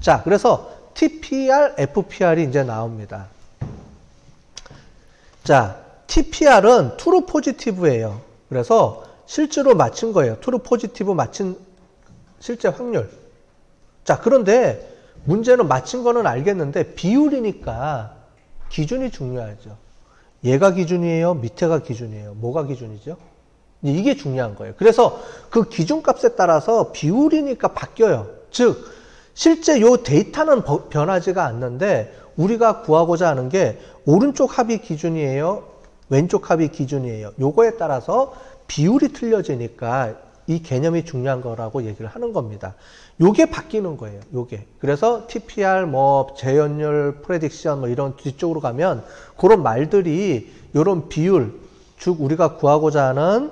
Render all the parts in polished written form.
자, 그래서 TPR, FPR이 이제 나옵니다. 자, TPR은 true positive예요. 그래서 실제로 맞춘 거예요. true positive 맞춘 실제 확률. 자, 그런데 문제는 맞춘 거는 알겠는데 비율이니까 기준이 중요하죠. 얘가 기준이에요? 밑에가 기준이에요? 뭐가 기준이죠? 이게 중요한 거예요. 그래서 그 기준값에 따라서 비율이니까 바뀌어요. 즉, 실제 요 데이터는 변하지가 않는데 우리가 구하고자 하는 게 오른쪽 합이 기준이에요? 왼쪽 합이 기준이에요? 요거에 따라서 비율이 틀려지니까 이 개념이 중요한 거라고 얘기를 하는 겁니다. 요게 바뀌는 거예요. 요게. 그래서 TPR, 뭐 재현율, 프레딕션 뭐 이런 뒤쪽으로 가면 그런 말들이 요런 비율, 즉 우리가 구하고자 하는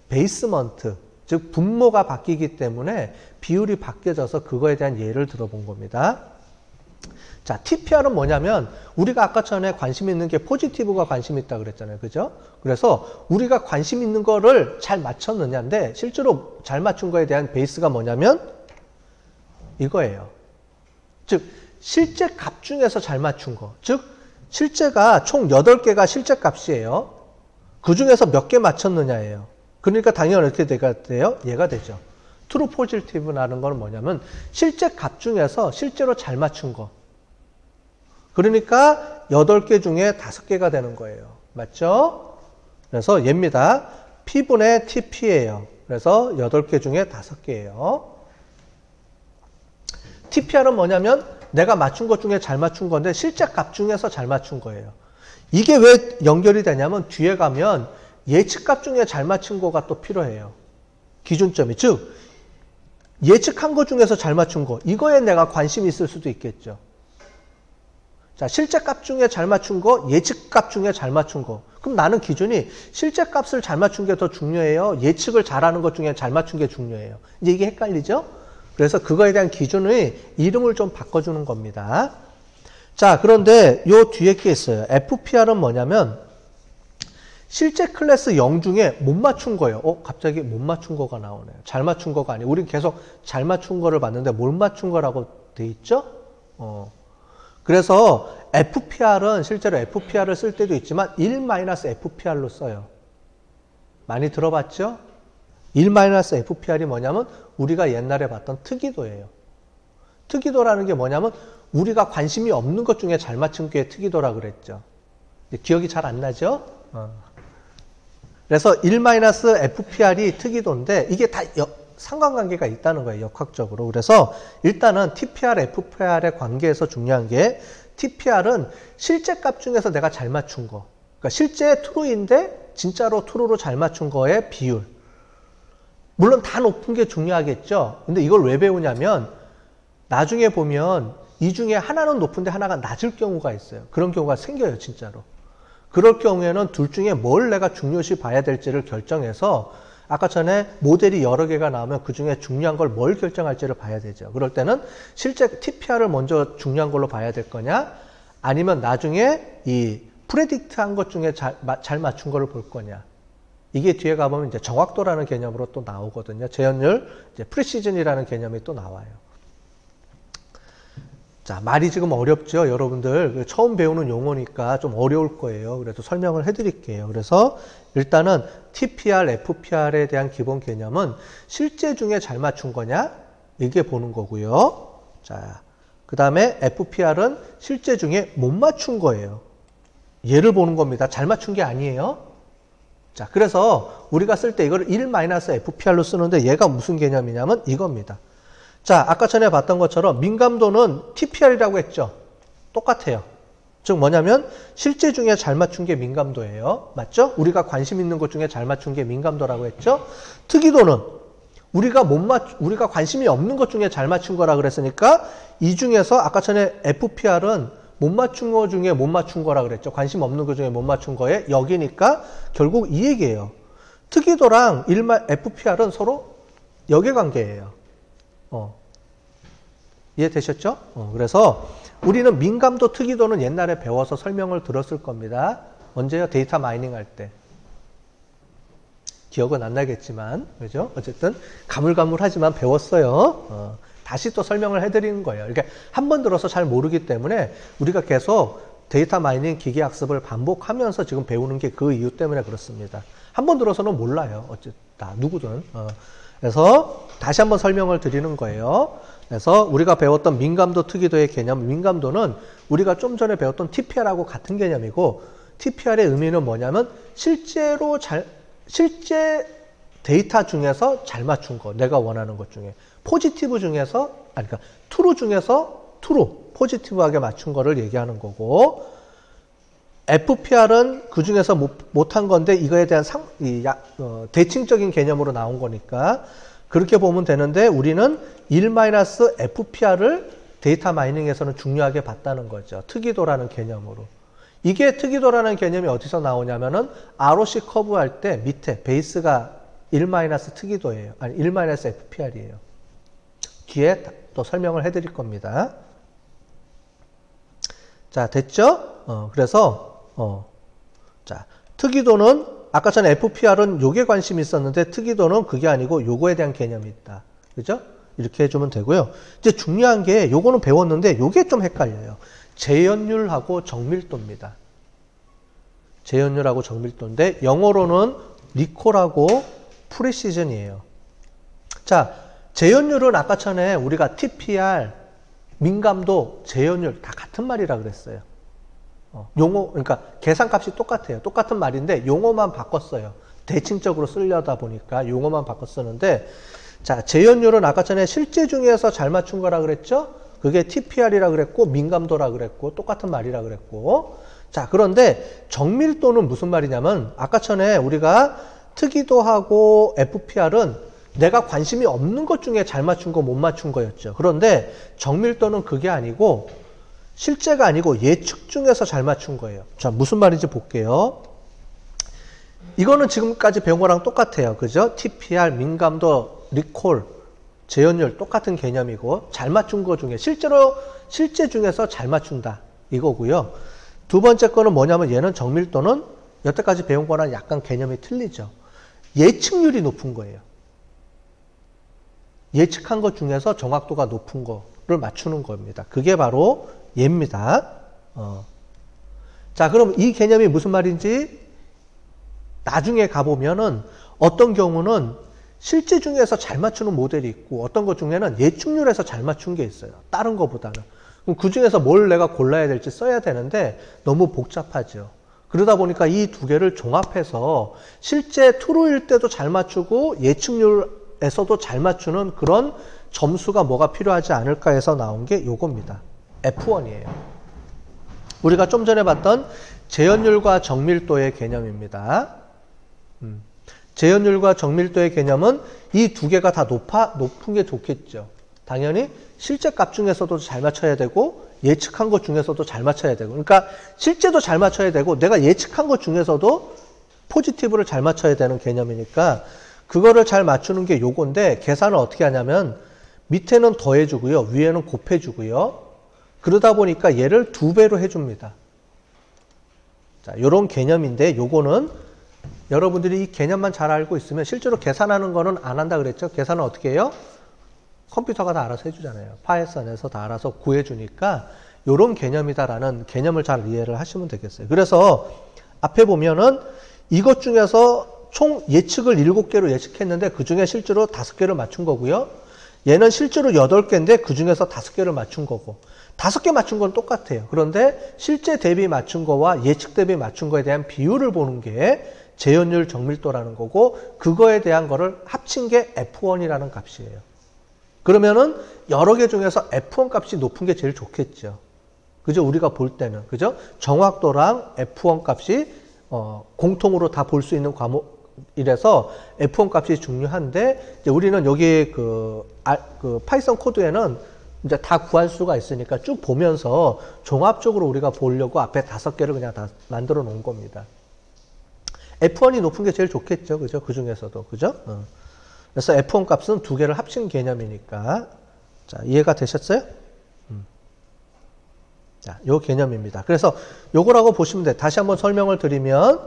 베이스먼트, 즉 분모가 바뀌기 때문에 비율이 바뀌어져서 그거에 대한 예를 들어본 겁니다. 자, TPR은 뭐냐면 우리가 아까 전에 관심 있는 게 포지티브가 관심 있다 그랬잖아요. 그죠? 그래서 우리가 관심 있는 거를 잘 맞췄느냐인데 실제로 잘 맞춘 거에 대한 베이스가 뭐냐면 이거예요. 즉 실제 값 중에서 잘 맞춘 거. 즉 실제가 총 8개가 실제 값이에요. 그 중에서 몇 개 맞췄느냐예요. 그러니까 당연히 어떻게 돼요? 얘가 되죠. 트루 포지티브라는 건 뭐냐면 실제 값 중에서 실제로 잘 맞춘 거. 그러니까 8개 중에 5개가 되는 거예요. 맞죠? 그래서 얘입니다. P분의 TP예요. 그래서 8개 중에 5개예요. TPR은 뭐냐면 내가 맞춘 것 중에 잘 맞춘 건데 실제 값 중에서 잘 맞춘 거예요. 이게 왜 연결이 되냐면 뒤에 가면 예측값 중에 잘 맞춘 거가 또 필요해요. 기준점이. 즉 예측한 것 중에서 잘 맞춘 거. 이거에 내가 관심이 있을 수도 있겠죠. 자, 실제 값 중에 잘 맞춘 거, 예측 값 중에 잘 맞춘 거. 그럼 나는 기준이 실제 값을 잘 맞춘 게 더 중요해요? 예측을 잘하는 것 중에 잘 맞춘 게 중요해요? 이제 이게 헷갈리죠? 그래서 그거에 대한 기준의 이름을 좀 바꿔주는 겁니다. 자, 그런데 요 뒤에 게 있어요. FPR은 뭐냐면 실제 클래스 0 중에 못 맞춘 거예요. 갑자기 못 맞춘 거가 나오네요. 잘 맞춘 거가 아니에요. 우리 계속 잘 맞춘 거를 봤는데 못 맞춘 거라고 돼 있죠? 그래서 FPR은 실제로 FPR을 쓸 때도 있지만 1-FPR로 써요. 많이 들어봤죠? 1-FPR이 뭐냐면 우리가 옛날에 봤던 특이도예요. 특이도라는 게 뭐냐면 우리가 관심이 없는 것 중에 잘 맞춘 게 특이도라 그랬죠. 기억이 잘 안 나죠? 그래서 1-FPR이 특이도인데 이게 다 상관관계가 있다는 거예요. 역학적으로. 그래서 일단은 TPR, FPR의 관계에서 중요한 게 TPR은 실제 값 중에서 내가 잘 맞춘 거. 그러니까 실제 true인데 진짜로 true로 잘 맞춘 거의 비율. 물론 다 높은 게 중요하겠죠. 근데 이걸 왜 배우냐면 나중에 보면 이 중에 하나는 높은데 하나가 낮을 경우가 있어요. 그런 경우가 생겨요. 진짜로. 그럴 경우에는 둘 중에 뭘 내가 중요시 봐야 될지를 결정해서 아까 전에 모델이 여러 개가 나오면 그 중에 중요한 걸 뭘 결정할지를 봐야 되죠. 그럴 때는 실제 TPR을 먼저 중요한 걸로 봐야 될 거냐 아니면 나중에 이 프레딕트한 것 중에 잘 맞춘 거를 볼 거냐. 이게 뒤에 가보면 이제 정확도라는 개념으로 또 나오거든요. 재현율, 이제 프리시즌이라는 개념이 또 나와요. 자, 말이 지금 어렵죠? 여러분들 처음 배우는 용어니까 좀 어려울 거예요. 그래서 설명을 해드릴게요. 그래서 일단은 TPR, FPR에 대한 기본 개념은 실제 중에 잘 맞춘 거냐? 이게 보는 거고요. 자, 그 다음에 FPR은 실제 중에 못 맞춘 거예요. 얘를 보는 겁니다. 잘 맞춘 게 아니에요. 자, 그래서 우리가 쓸 때 이걸 1-FPR로 쓰는데 얘가 무슨 개념이냐면 이겁니다. 자, 아까 전에 봤던 것처럼 민감도는 TPR이라고 했죠. 똑같아요. 즉 뭐냐면 실제 중에 잘 맞춘 게 민감도예요. 맞죠? 우리가 관심 있는 것 중에 잘 맞춘 게 민감도라고 했죠. 특이도는 우리가 관심이 없는 것 중에 잘 맞춘 거라 그랬으니까 이 중에서 아까 전에 FPR은 못 맞춘 거 중에 못 맞춘 거라 그랬죠. 관심 없는 것 중에 못 맞춘 거에 여기니까 결국 이 얘기예요. 특이도랑 FPR은 서로 역외관계예요. 이해되셨죠? 그래서 우리는 민감도, 특이도는 옛날에 배워서 설명을 들었을 겁니다. 언제요? 데이터 마이닝 할 때. 기억은 안 나겠지만, 그죠? 어쨌든 가물가물하지만 배웠어요. 다시 또 설명을 해드리는 거예요. 그러니까 한 번 들어서 잘 모르기 때문에 우리가 계속 데이터 마이닝 기계학습을 반복하면서 지금 배우는 게 그 이유 때문에 그렇습니다. 한 번 들어서는 몰라요. 어쨌든 누구든. 그래서 다시 한번 설명을 드리는 거예요. 그래서 우리가 배웠던 민감도, 특이도의 개념, 민감도는 우리가 좀 전에 배웠던 TPR하고 같은 개념이고, TPR의 의미는 뭐냐면 실제 데이터 중에서 잘 맞춘 거, 내가 원하는 것 중에 포지티브 중에서, 그러니까 트루 중에서 트루, 포지티브하게 맞춘 거를 얘기하는 거고, FPR은 그 중에서 못한 건데 이거에 대한 대칭적인 개념으로 나온 거니까 그렇게 보면 되는데, 우리는 1-FPR을 데이터 마이닝에서는 중요하게 봤다는 거죠. 특이도라는 개념으로. 이게 특이도라는 개념이 어디서 나오냐면은 ROC 커브 할 때 밑에 베이스가 1-특이도예요. 아니 1-FPR이에요. 뒤에 또 설명을 해드릴 겁니다. 자, 됐죠? 자, 특이도는 아까 전에 FPR은 요게 관심이 있었는데 특이도는 그게 아니고 요거에 대한 개념이 있다. 그죠? 이렇게 해주면 되고요. 이제 중요한 게 요거는 배웠는데 요게 좀 헷갈려요. 재현율하고 정밀도입니다. 재현율하고 정밀도인데 영어로는 리콜하고 프리시즌이에요. 자, 재현율은 아까 전에 우리가 TPR, 민감도, 재현율 다 같은 말이라 그랬어요. 용어, 그러니까 계산값이 똑같아요. 똑같은 말인데 용어만 바꿨어요. 대칭적으로 쓰려다 보니까 용어만 바꿨었는데, 자, 재현율은 아까 전에 실제 중에서 잘 맞춘 거라 그랬죠? 그게 TPR이라 그랬고 민감도라 그랬고 똑같은 말이라 그랬고. 자, 그런데 정밀도는 무슨 말이냐면 아까 전에 우리가 특이도하고 FPR은 내가 관심이 없는 것 중에 잘 맞춘 거 못 맞춘 거였죠. 그런데 정밀도는 그게 아니고 실제가 아니고 예측 중에서 잘 맞춘 거예요. 자, 무슨 말인지 볼게요. 이거는 지금까지 배운 거랑 똑같아요. 그죠? TPR, 민감도, 리콜, 재현율 똑같은 개념이고 잘 맞춘 거 중에 실제 중에서 잘 맞춘다 이거고요. 두 번째 거는 뭐냐면 얘는 정밀도는 여태까지 배운 거랑 약간 개념이 틀리죠. 예측률이 높은 거예요. 예측한 것 중에서 정확도가 높은 거를 맞추는 겁니다. 그게 바로 얘입니다. 자, 그럼 이 개념이 무슨 말인지 나중에 가보면은 어떤 경우는 실제 중에서 잘 맞추는 모델이 있고 어떤 것 중에는 예측률에서 잘 맞춘 게 있어요. 다른 것보다는. 그럼 그 중에서 뭘 내가 골라야 될지 써야 되는데 너무 복잡하죠. 그러다 보니까 이 두 개를 종합해서 실제 트루일 때도 잘 맞추고 예측률에서도 잘 맞추는 그런 점수가 뭐가 필요하지 않을까 해서 나온 게 요겁니다. F1이에요. 우리가 좀 전에 봤던 재현율과 정밀도의 개념입니다. 재현율과 정밀도의 개념은 이 두 개가 다 높은 게 좋겠죠. 당연히 실제 값 중에서도 잘 맞춰야 되고 예측한 것 중에서도 잘 맞춰야 되고, 그러니까 실제도 잘 맞춰야 되고 내가 예측한 것 중에서도 포지티브를 잘 맞춰야 되는 개념이니까 그거를 잘 맞추는 게 요건데, 계산을 어떻게 하냐면 밑에는 더해주고요, 위에는 곱해주고요. 그러다 보니까 얘를 2배로 해줍니다. 자, 요런 개념인데 요거는 여러분들이 이 개념만 잘 알고 있으면 실제로 계산하는 거는 안 한다 그랬죠? 계산은 어떻게 해요? 컴퓨터가 다 알아서 해주잖아요. 파이썬에서 다 알아서 구해주니까 요런 개념이다라는 개념을 잘 이해를 하시면 되겠어요. 그래서 앞에 보면은 이것 중에서 총 예측을 7개로 예측했는데 그 중에 실제로 5개를 맞춘 거고요. 얘는 실제로 8개인데 그 중에서 5개를 맞춘 거고, 5개 맞춘 건 똑같아요. 그런데 실제 대비 맞춘 거와 예측 대비 맞춘 거에 대한 비율을 보는 게 재현율 정밀도라는 거고, 그거에 대한 거를 합친 게 F1이라는 값이에요. 그러면은 여러 개 중에서 F1 값이 높은 게 제일 좋겠죠. 그죠? 우리가 볼 때는. 그죠? 정확도랑 F1 값이 공통으로 다 볼 수 있는 과목이라서 F1 값이 중요한데, 이제 우리는 여기 그 파이썬 코드에는 이제 다 구할 수가 있으니까 쭉 보면서 종합적으로 우리가 보려고 앞에 5개를 그냥 다 만들어 놓은 겁니다. F1이 높은 게 제일 좋겠죠. 그죠? 그 중에서도. 그죠? 그래서 F1 값은 2개를 합친 개념이니까. 자, 이해가 되셨어요? 자, 요 개념입니다. 그래서 요거라고 보시면 돼요. 다시 한번 설명을 드리면,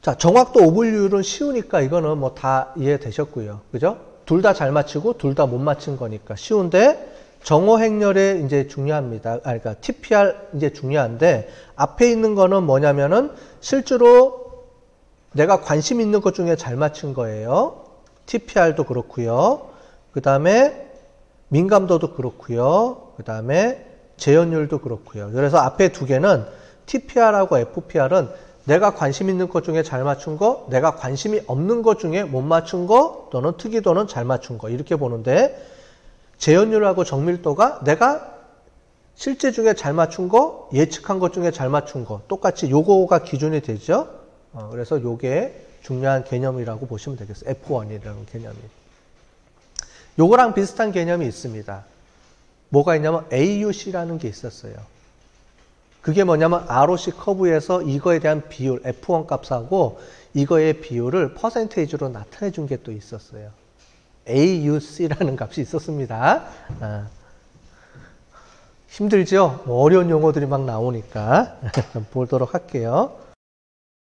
자, 정확도 오분율은 쉬우니까 이거는 뭐 다 이해되셨고요. 그죠? 둘 다 잘 맞히고 둘 다 못 맞힌 거니까 쉬운데 정호 행렬에 이제 중요합니다. 그러니까 TPR 이제 중요한데 앞에 있는 거는 뭐냐면은 실제로 내가 관심 있는 것 중에 잘 맞춘 거예요. TPR도 그렇고요. 그 다음에 민감도도 그렇고요. 그 다음에 재현율도 그렇고요. 그래서 앞에 두 개는 TPR하고 FPR은 내가 관심 있는 것 중에 잘 맞춘 거, 내가 관심이 없는 것 중에 못 맞춘 거, 또는 특이도는 잘 맞춘 거 이렇게 보는데 재현율하고 정밀도가 내가 실제 중에 잘 맞춘 거, 예측한 것 중에 잘 맞춘 거 똑같이 요거가 기준이 되죠. 그래서 요게 중요한 개념이라고 보시면 되겠어요. F1이라는 개념이. 요거랑 비슷한 개념이 있습니다. 뭐가 있냐면 AUC라는 게 있었어요. 그게 뭐냐면 ROC 커브에서 이거에 대한 비율, F1 값하고 이거의 비율을 퍼센테이지로 나타내 준 게 또 있었어요. AUC라는 값이 있었습니다. 힘들죠? 어려운 용어들이 막 나오니까 보도록 할게요.